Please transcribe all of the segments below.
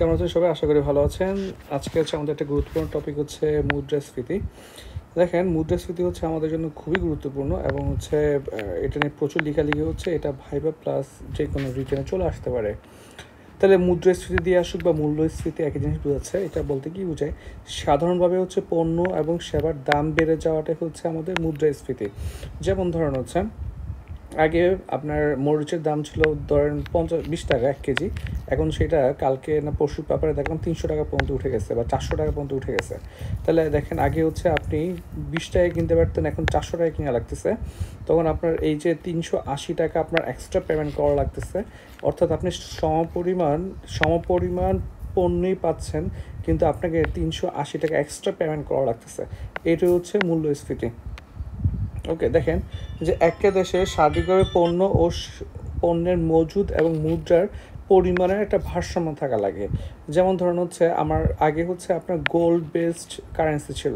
কেমন আছেন সবাই? আশা করি ভালো আছেন। আজকে আমাদের একটা গুরুত্বপূর্ণ টপিক হচ্ছে মুদ্রাস্ফীতি। দেখেন, মুদ্রাস্ফীতি হচ্ছে আমাদের জন্য খুবই গুরুত্বপূর্ণ এবং এটা নিয়ে প্রচুর লেখালেখি হচ্ছে। এটা ভাইবা প্লাস যে কোনো রিটেনে চলে আসতে পারে। তাহলে মুদ্রাস্ফীতি দিয়ে আসুক বা মূল্যস্ফীতি একই জিনিস বোঝাচ্ছে। এটা বলতে কি বোঝায়? সাধারণভাবে হচ্ছে পণ্য এবং সেবার দাম বেড়ে যাওয়াটাই হচ্ছে আমাদের মুদ্রাস্ফীতি। যেমন ধরেন আগে আপনার মরিচের দাম ছিল ধরেন 20 টাকা 1 কেজি। এখন সেটা কালকে না পরশুর পেপারে দেখলাম 300 টাকা পর্যন্ত উঠে গেছে বা 400 টাকা পর্যন্ত উঠে গেছে। তাহলে দেখেন, আগে আপনি 20 টাকায় কিনতে পারতেন, এখন 400 টাকায় কিনা লাগতেছে। তখন আপনার এই যে 380 টাকা আপনার এক্সট্রা পেমেন্ট করা লাগতেছে। অর্থাৎ আপনি সমপরিমাণ পণ্যই পাচ্ছেন, কিন্তু আপনাকে 380 টাকা এক্সট্রা পেমেন্ট করা লাগতেছে। এটাই হচ্ছে মূল্যস্ফীতি। ওকে, দেখেন যে একটা দেশে সার্বিকভাবে পণ্যের মজুদ এবং মুদ্রার পরিমাণের একটা ভারসাম্য থাকা লাগে। যেমন ধরুন আমার আগে আপনার গোল্ড বেসড কারেন্সি ছিল।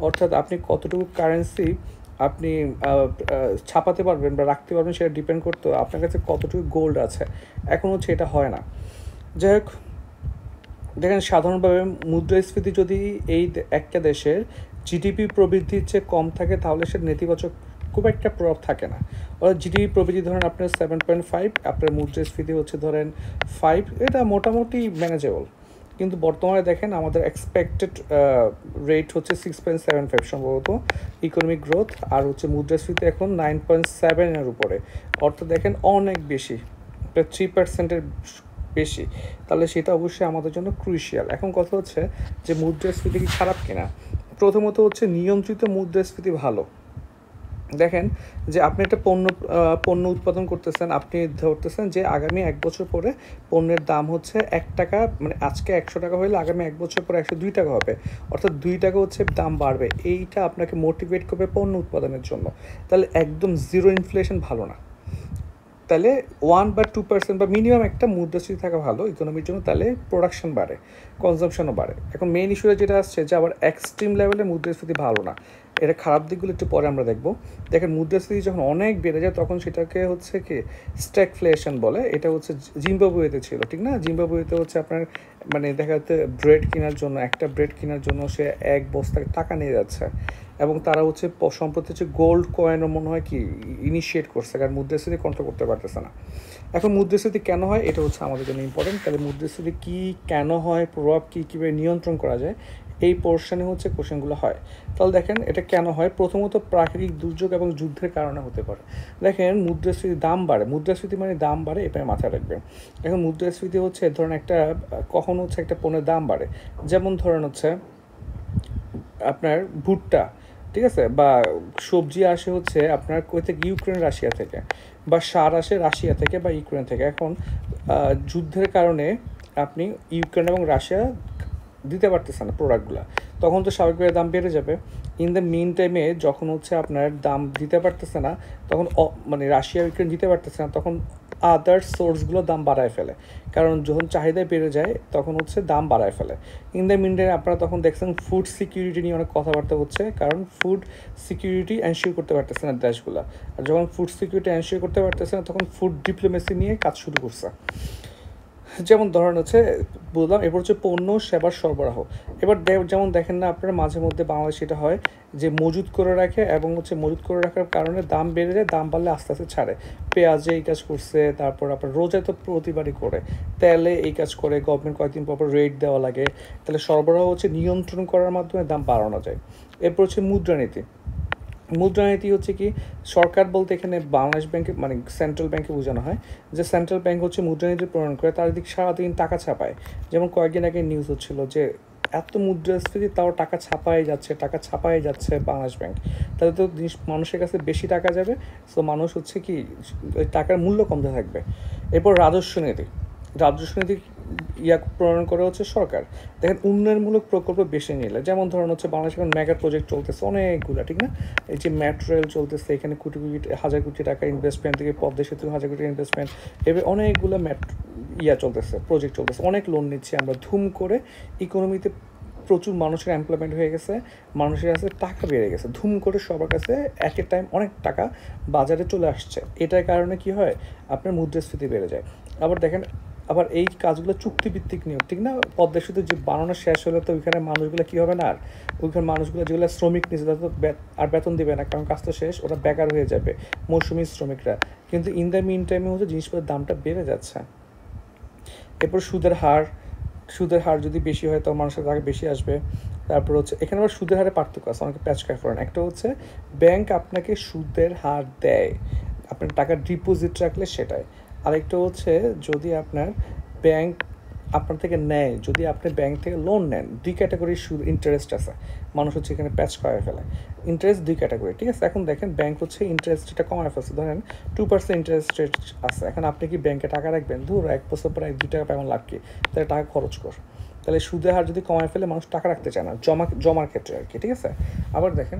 অর্থাৎ আপনি কতটুকু কারেন্সি আপনি ছাপাতে পারবেন বা রাখতে পারবেন সেটা ডিপেন্ড করতো আপনার কাছে কতটুকু গোল্ড আছে। এখন এটা হয় না। যাই হোক, দেখেন সাধারণভাবে মুদ্রাস্ফীতি যদি একটা দেশের জিডিপি প্রবৃদ্ধির চেয়ে কম থাকে তাহলে সে নেতিবাচক খুব একটা প্রভাব থাকে না। অর্থাৎ জিডিপি প্রবৃদ্ধি ধরেন আপনার 7.5, আপনার মুদ্রাস্ফীতি ধরেন 5, এটা মোটামুটি ম্যানেজেবল। কিন্তু বর্তমানে দেখেন আমাদের এক্সপেক্টেড রেট 6.75 সম্ভবত ইকোনমিক গ্রোথ, আর মুদ্রাস্ফীতি এখন 9.7-এর উপরে। অর্থাৎ দেখেন অনেক বেশি, প্রায় 3%-এর বেশি। তাহলে সেটা অবশ্যই আমাদের জন্য ক্রুশিয়াল। এখন কথা যে মুদ্রাস্ফীতি কি খারাপ কিনা। প্রথমত নিয়ন্ত্রিত মুদ্রাস্ফীতি ভালো। দেখেন যে আপনি একটা পণ্য উৎপাদন করতেছেন, আপনি ধরতেছেন যে আগামী 1 বছর পরে পণ্যের দাম 1 টাকা, মানে আজকে 100 টাকা হলে আগামী 1 বছর পরে 102 টাকা হবে। অর্থাৎ 2 টাকা দাম বাড়বে। এইটা আপনাকে মোটিভেট করবে পণ্য উৎপাদনের জন্য। তাহলে একদম জিরো ইনফ্লেশন ভালো না। তাহলে 1 বা 2% বা মিনিমাম একটা মুদ্রাস্ফীতি থাকা ভালো ইকোনমির জন্য। তাহলে প্রোডাকশন বাড়ে, কনজামশনও বাড়ে। এখন মেইন ইস্যুটা যেটা আসছে যে আবার এক্সট্রিম লেভেলে মুদ্রাস্ফীতি ভালো না। এটা খারাপ দিকগুলো একটু পরে আমরা দেখব। দেখেন, মুদ্রাস্ফীতি যখন অনেক বেড়ে যায় তখন সেটাকে কি স্ট্যাগফ্লেশন বলে। এটা জিম্বাবুয়েতে ছিল, ঠিক না? জিম্বাবুয়েতে আপনার মানে দেখা যাচ্ছে একটা ব্রেড কেনার জন্য সে 1 বস্তা টাকা নিয়ে যাচ্ছে। এবং তারা সম্প্রতি গোল্ড কয়েনও মনে হয় কি ইনিশিয়েট করছে, কারণ মুদ্রাস্ফীতি কন্ট্রোল করতে পারতেছে না। এখন মুদ্রাস্ফীতি কেন হয় এটা আমাদের জন্য ইম্পর্টেন্ট। তাহলে মুদ্রাস্ফীতি কী, কেন হয়, প্রভাব কী, কীভাবে নিয়ন্ত্রণ করা যায়, এই পোর্শনে কোশ্চেনগুলো হয়। তাহলে দেখেন এটা কেন হয়। প্রথমত প্রাকৃতিক দুর্যোগ এবং যুদ্ধের কারণে হতে পারে। দেখেন মুদ্রাস্ফীতি দাম বাড়ে, মুদ্রাস্ফীতি মানে দাম বাড়ে, এটা মাথায় রাখবেন। এখন মুদ্রাস্ফীতি ধরেন কখন একটা পণ্যের দাম বাড়ে। যেমন ধরেন আপনার ভুট্টা, ঠিক আছে, বা সবজি আসে আপনার কই থেকে, ইউক্রেন রাশিয়া থেকে, বা সার আসে রাশিয়া থেকে বা ইউক্রেন থেকে। এখন যুদ্ধের কারণে আপনি ইউক্রেন এবং রাশিয়া দিতে পারতেছে না প্রোডাক্টগুলো, তখন তো স্বাভাবিকভাবে দাম বেড়ে যাবে। ইন দ্য মিন টাইমে যখন আপনার দাম দিতে পারতেছে না, তখন মানে রাশিয়া ইউক্রেন দিতে পারতেছে না, তখন আদার সোর্সগুলো দাম বাড়ায় ফেলে। কারণ যখন চাহিদা বেড়ে যায় তখন দাম বাড়ায় ফেলে। ইন দ্য মিন টাইম আপনারা তখন দেখছেন ফুড সিকিউরিটি নিয়ে অনেক কথাবার্তা হচ্ছে, কারণ ফুড সিকিউরিটি এনশিওর করতে পারতেছে না দেশগুলো। আর যখন ফুড সিকিউরিটি এনশিওর করতে পারতেছে না তখন ফুড ডিপ্লোমেসি নিয়ে কাজ শুরু করছে। যেমন ধরেন বললাম, এবার পণ্য সেবার সরবরাহ। এবার যেমন দেখেন না আপনারা মাঝে মধ্যে বাংলাদেশে এটা হয় যে মজুত করে রাখে, এবং মজুত করে রাখার কারণে দাম বেড়ে যায়, দাম বাড়লে আস্তে আস্তে ছাড়ে। পেঁয়াজে এই কাজ করছে, তারপর আপনার রোজায় তো প্রতিবারই করে, তেলে এই কাজ করে, গভর্নমেন্ট কয়েকদিন পর রেট দেওয়া লাগে। তাহলে সরবরাহ নিয়ন্ত্রণ করার মাধ্যমে দাম বাড়ানো যায়। এরপর মুদ্রানীতি। মুদ্রানীতি কি, সরকার বলতে এখানে বাংলাদেশ ব্যাংকে মানে সেন্ট্রাল ব্যাংকে বোঝানো হয়, যে সেন্ট্রাল ব্যাংক মুদ্রানীতি প্রণয়ন করে, তার দিক সারাদিন টাকা ছাপায়। যেমন কয়েকদিন আগে নিউজ হচ্ছিল যে এত মুদ্রাস্ফীতি তাও টাকা ছাপায় যাচ্ছে বাংলাদেশ ব্যাংক। তাহলে তো মানুষের কাছে বেশি টাকা যাবে, সো মানুষ কি ওই টাকার মূল্য কমতে থাকবে। এরপর রাজস্ব নীতি প্রণয়ন করে সরকার। দেখেন উন্নয়নমূলক প্রকল্প বেশি নিলে, যেমন ধরুন বাংলাদেশ এখন মেগা প্রজেক্ট চলতেছে অনেকগুলো, ঠিক না? এই যে মেট্রো রেল চলতেছে, এখানে কোটি কোটি হাজার কোটি টাকা ইনভেস্টমেন্ট, থেকে পদ্মা সেতু হাজার কোটি ইনভেস্টমেন্ট, এবার অনেকগুলো প্রজেক্ট চলতেছে, অনেক লোন নিচ্ছি আমরা ধুম করে। ইকোনমিতে প্রচুর মানুষের এমপ্লয়মেন্ট হয়ে গেছে, মানুষের কাছে টাকা বেড়ে গেছে ধুম করে, সবার কাছে অ্যাট এ টাইম অনেক টাকা বাজারে চলে আসছে। এটার কারণে কি হয়, আপনার মুদ্রাস্ফীতি বেড়ে যায়। আবার দেখেন আবার এই কাজগুলো চুক্তিভিত্তিক নিয়োগ, ঠিক না? পদ্মা সেতু যে বানানো শেষ হলে তো ওইখানে মানুষগুলো কী হবে না, আর ওইখানে মানুষগুলো যেগুলো শ্রমিক নিচ্ছে তারা তো আর বেতন দেবে না, কারণ কাজ তো শেষ, ওরা বেকার হয়ে যাবে, মৌসুমি শ্রমিকরা। কিন্তু ইন দ্য মিন টাইমে হচ্ছে জিনিসপত্রের দামটা বেড়ে যাচ্ছে। এরপর সুদের হার যদি বেশি হয় তো মানুষের টাকা বেশি আসবে। তারপর হচ্ছে এখানে আবার সুদের হারে পার্থক্য আছে, অনেকে প্যাচকার করেন। একটা হচ্ছে ব্যাংক আপনাকে সুদের হার দেয় আপনার টাকা ডিপোজিট রাখলে সেটাই। আরেকটা হচ্ছে যদি আপনার ব্যাংক আপনার থেকে নেয়, যদি আপনি ব্যাংক থেকে লোন নেন, দুই ক্যাটাগরির সুদ ইন্টারেস্ট আছে, মানুষ হচ্ছে এখানে প্যাচ করে ফেলে। ইন্টারেস্ট দুই ক্যাটাগরি, ঠিক আছে? এখন দেখেন ব্যাংক হচ্ছে ইন্টারেস্টটা কমায় ফেলছে, ধরেন 2% ইন্টারেস্ট রেট আছে। এখন আপনি কি ব্যাংকে টাকা রাখবেন? ধরো 1 বছর পরে 1-2 টাকা পেমেন্ট লাভ কি, তাহলে টাকা খরচ কর। তাহলে সুদের হার যদি কমায় ফেলে মানুষ টাকা রাখতে চায় না, জমার ক্ষেত্রে আর কি, ঠিক আছে? আবার দেখেন,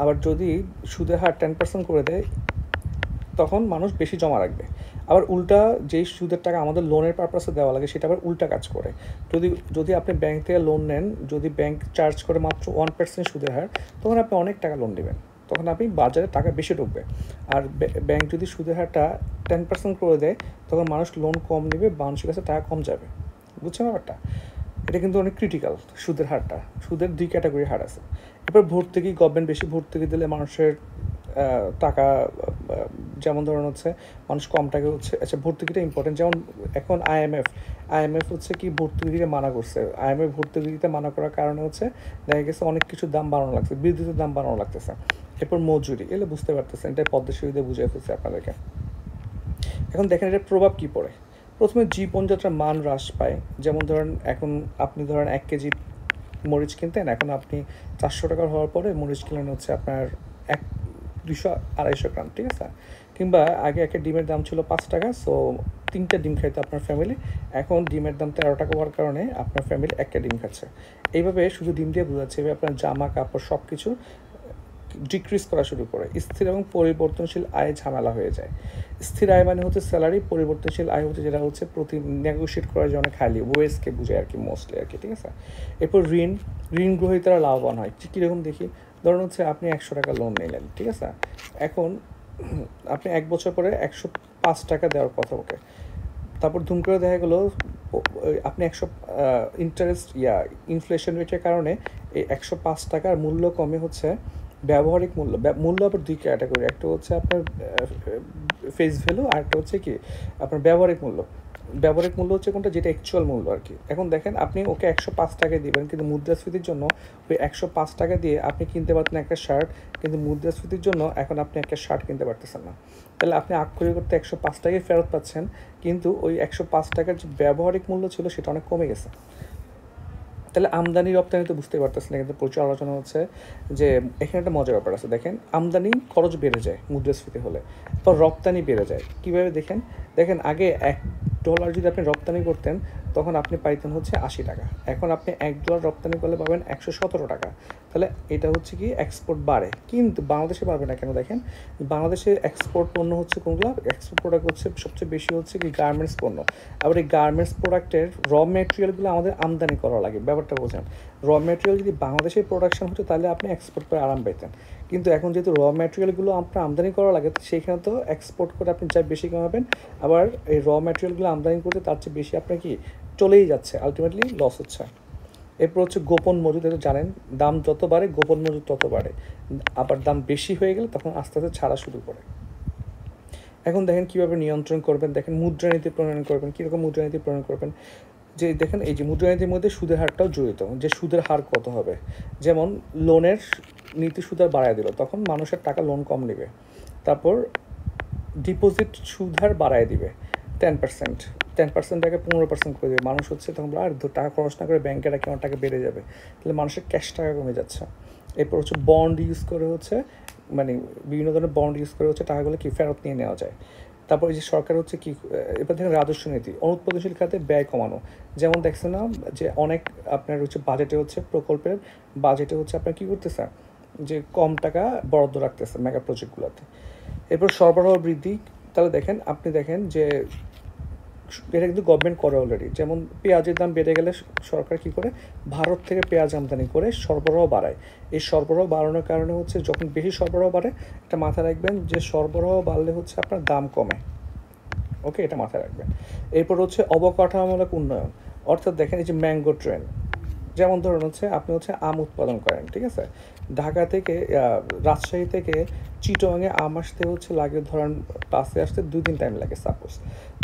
আবার যদি সুদের হার 10% করে দেয় তখন মানুষ বেশি জমা রাখবে। আবার উল্টা যেই সুদের টাকা আমাদের লোনের পারপাসে দেওয়া লাগে সেটা আবার উল্টা কাজ করে। যদি আপনি ব্যাংক থেকে লোন নেন, যদি ব্যাংক চার্জ করে মাত্র 1% সুদের হার, তখন আপনি অনেক টাকা লোন নেবেন, তখন আপনি বাজারে টাকা বেশি ঢুকবে। আর ব্যাংক যদি সুদের হারটা 10% করে দেয়, তখন মানুষ লোন কম নেবে, মানুষের কাছে টাকা কম যাবে। বুঝছেন ব্যাপারটা? এটা কিন্তু অনেক ক্রিটিক্যাল সুদের হারটা। সুদের দুই ক্যাটাগরি হার আছে। এবার ভর্তুকি, গভর্নমেন্ট বেশি ভর্তুকি দিলে মানুষের টাকা, যেমন ধরুন হচ্ছে মানুষ কম টাকা হচ্ছে, আচ্ছা ভর্তুকিটা ইম্পর্টেন্ট। যেমন এখন আইএমএফ হচ্ছে কি ভর্তুকি দিতে মানা করছে। আইএমএফ ভর্তুকি দিতে মানা করার কারণে হচ্ছে দেখা গেছে অনেক কিছুর দাম বাড়ানো লাগছে, বিদ্যুতের দাম বাড়ানো লাগতেছে। এরপর মজুরি, এগুলো বুঝতে পারতেছেন, এটা পদ্মা সেতুতে বুঝিয়ে ফেলছে আপনাদেরকে। এখন দেখেন এটার প্রভাব কী পড়ে। প্রথমে জীবনযাত্রার মান হ্রাস পায়। যেমন ধরেন এখন আপনি ধরেন 1 কেজি মরিচ কিনতেন, এখন আপনি 400 টাকার হওয়ার পরে মরিচ কিনলেন হচ্ছে আপনার 200-250 গ্রাম, ঠিক আছে? কিংবা আগে একটা ডিমের দাম ছিল 5 টাকা, সো 3টা ডিম খাইতো আপনার ফ্যামিলি, এখন ডিমের দাম 13 টাকা হওয়ার কারণে আপনার ফ্যামিলি 1টা ডিম খাচ্ছে। এইভাবে শুধু ডিম দিয়ে বোঝাচ্ছে, এভাবে আপনার জামা কাপড় সব কিছু ডিক্রিজ করা শুরু করে। স্থির এবং পরিবর্তনশীল আয় ঝামেলা হয়ে যায়। স্থির আয় মানে হচ্ছে স্যালারি, পরিবর্তনশীল আয় হচ্ছে যেটা হচ্ছে প্রতি নেগোশিয়েট করার জন্য খালি ওয়েজকে বোঝায় আর কি, মোস্টলি আর কি, ঠিক আছে? এরপর ঋণ গ্রহীতারা লাভবান হয় কীরকম দেখি। ধরুন হচ্ছে আপনি 100 টাকা লোন নিলেন, ঠিক আছে? এখন আপনি 1 বছর পরে 105 টাকা দেওয়ার কথা ওকে, তারপর ধুম করে দেখা গেলো আপনি ইনফ্লেশন রেটের কারণে এই 105 টাকার মূল্য কমে হচ্ছে ব্যবহারিক মূল্য আবার দুই ক্যাটাগরি, একটা হচ্ছে আপনার ফেস ভ্যালু, আর একটা হচ্ছে কি আপনার ব্যবহারিক মূল্য হচ্ছে কোনটা, যেটা অ্যাকচুয়াল মূল্য আর কি। এখন দেখেন আপনি ওকে 105 টাকায় দিবেন, কিন্তু মুদ্রাস্ফীতির জন্য ওই 105 টাকা দিয়ে আপনি কিনতে পারতেন একটা শার্ট, কিন্তু মুদ্রাস্ফীতির জন্য এখন আপনি একটা শার্ট কিনতে পারতেছেন না। তাহলে আপনি আক্ষরিক করতে 105 টাকায় ফেরত পাচ্ছেন, কিন্তু ওই 105 টাকার যে ব্যবহারিক মূল্য ছিল সেটা অনেক কমে গেছে। তাহলে আমদানি রপ্তানি তো বুঝতেই পারতেছেন, কিন্তু প্রচুর আলোচনা হচ্ছে যে এখানে একটা মজার ব্যাপার আছে। দেখেন আমদানি খরচ বেড়ে যায় মুদ্রাস্ফীতি হলে, তো রপ্তানি বেড়ে যায় কীভাবে দেখেন আগে $1 যদি আপনি রপ্তানি করতেন তখন আপনি পাইতেন হচ্ছে 80 টাকা, এখন আপনি $1 রপ্তানি করলে পাবেন 117 টাকা। তাহলে এটা হচ্ছে কি এক্সপোর্ট বাড়ে, কিন্তু বাংলাদেশে বাড়বে না কেন? দেখেন বাংলাদেশে এক্সপোর্ট পণ্য হচ্ছে কোনগুলো? এক্সপোর্ট প্রোডাক্ট হচ্ছে সবচেয়ে বেশি হচ্ছে কি গার্মেন্টস পণ্য। আবার এই গার্মেন্টস প্রোডাক্টের মেটেরিয়ালগুলো আমাদের আমদানি করা লাগে, ব্যাপারটা বোঝেন। মেটেরিয়াল যদি বাংলাদেশের প্রোডাকশন হতো তাহলে আপনি এক্সপোর্ট করে আরাম পাইতেন, কিন্তু এখন যেহেতু মেটেরিয়ালগুলো আপনার আমদানি করা লাগে, সেইখানে তো এক্সপোর্ট করে আপনি যা বেশি কামাবেন, আবার এই মেটেরিয়ালগুলো আমদানি করতে তার চেয়ে বেশি আপনার কি চলেই যাচ্ছে, আলটিমেটলি লস হচ্ছে। এরপর হচ্ছে গোপন মজুদ, এটা জানেন, দাম যত বাড়ে গোপন মজুদ তত বাড়ে, আবার দাম বেশি হয়ে গেলে তখন আস্তে আস্তে ছাড়া শুরু করে। এখন দেখেন কীভাবে নিয়ন্ত্রণ করবেন, দেখেন মুদ্রানীতি প্রণয়ন করবেন। কীরকম মুদ্রানীতি প্রণয়ন করবেন? যে দেখেন এই যে মুদ্রানীতির মধ্যে সুদের হারটাও জড়িত, যে সুদের হার কত হবে। যেমন লোনের নীতি সুদ বাড়ায় দিল, তখন মানুষের টাকা লোন কম নেবে। তারপর ডিপোজিট সুদ হার বাড়ায় দিবে 10% টাকা 15% করে দেবে, মানুষ হচ্ছে তখন আর টাকা খরচ না করে ব্যাংকে রাখে আমার টাকা বেড়ে যাবে, তাহলে মানুষের ক্যাশ টাকা কমে যাচ্ছে। এরপর হচ্ছে বন্ড ইউজ করে হচ্ছে মানে বিভিন্ন ধরনের বন্ড ইউজ করে হচ্ছে টাকাগুলো কি ফেরত নিয়ে নেওয়া যায়। তারপর এই যে সরকার হচ্ছে কি, এবার দেখেন রাজস্ব নীতি, অনুৎপাদনশীল খাতে ব্যয় কমানো। যেমন দেখছেন না যে অনেক আপনার হচ্ছে বাজেটে হচ্ছে প্রকল্পের বাজেটে হচ্ছে আপনার কী করতেছে, যে কম টাকা বরাদ্দ রাখতেছে মেগা প্রজেক্টগুলোতে। এরপর সরবরাহ বৃদ্ধি, তাহলে আপনি দেখেন যে এটা কিন্তু গভর্নমেন্ট করে অলরেডি। যেমন পেঁয়াজের দাম বেড়ে গেলে সরকার কী করে, ভারত থেকে পেঁয়াজ আমদানি করে সরবরাহ বাড়ায়। এই সরবরাহ বাড়ানোর কারণে হচ্ছে যখন বেশি সরবরাহ বাড়ে, এটা মাথায় রাখবেন যে সরবরাহ বাড়লে হচ্ছে আপনার দাম কমে। ওকে, এটা মাথায় রাখবেন। এরপর হচ্ছে অবকাঠামোমূলক উন্নয়ন, অর্থাৎ দেখেন এই যে ম্যাঙ্গো ট্রেন, যেমন ধরুন হচ্ছে আপনি হচ্ছে আম উৎপাদন করেন, ঠিক আছে, ঢাকা থেকে রাজশাহী থেকে চিটংয়ে আম আসতে হচ্ছে লাগে ধরেন বাসে আসতে 2 দিন টাইম লাগে সাপোজ,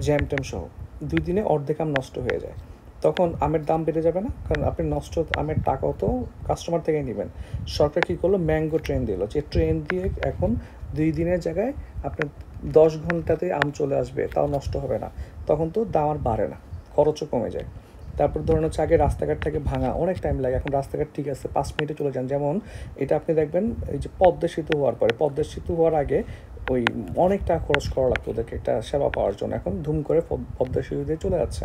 জ্যাম ট্যাম সহ, 2 দিনে অর্ধেক আম নষ্ট হয়ে যায়। তখন আমের দাম বেড়ে যাবে না? কারণ আপনি নষ্ট আমের টাকাও তো কাস্টমার থেকেই নেবেন। সরকার কী করলো, ম্যাঙ্গো ট্রেন দিল, যে ট্রেন দিয়ে এখন 2 দিনের জায়গায় আপনার 10 ঘন্টাতে আম চলে আসবে, তাও নষ্ট হবে না। তখন তো দাম আর বাড়ে না, খরচও কমে যায়। তারপর ধরুন হচ্ছে আগে রাস্তাঘাট থেকে ভাঙা অনেক টাইম লাগে, এখন রাস্তাঘাট ঠিক আছে 5 মিনিটে চলে যান। যেমন এটা আপনি দেখবেন এই যে পদ্মা সেতু হওয়ার পরে, পদ্মা সেতু হওয়ার আগে ওই অনেক টাকা খরচ করা লাগতো ওদেরকে একটা সেবা পাওয়ার জন্য, এখন ধুম করে পদ্মা সেতু দিয়ে চলে যাচ্ছে।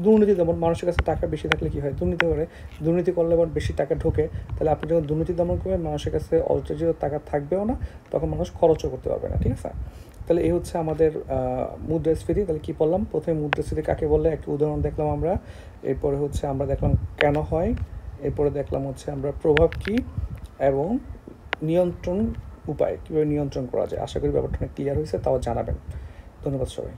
দুর্নীতি, যেমন মানুষের কাছে টাকা বেশি থাকলে কী হয়, দুর্নীতি করে, দুর্নীতি করলে আবার বেশি টাকা ঢোকে। তাহলে আপনি যখন দুর্নীতি দমন করবেন, মানুষের কাছে অল্টারনেটিভ টাকা থাকবেও না, তখন মানুষ খরচও করতে পারবে না, ঠিক আছে। তাহলে এই হচ্ছে আমাদের মুদ্রাস্ফীতি। তাহলে কী বললাম, প্রথমে মুদ্রাস্ফীতি কাকে বলে একটা উদাহরণ দেখলাম আমরা, এরপরে হচ্ছে আমরা দেখলাম কেন হয়, এরপরে দেখলাম হচ্ছে আমরা প্রভাব কী এবং নিয়ন্ত্রণ উপায়, কীভাবে নিয়ন্ত্রণ করা যায়। আশা করি ব্যাপারটা অনেক ক্লিয়ার হয়েছে, তাও জানাবেন। ধন্যবাদ সবাই।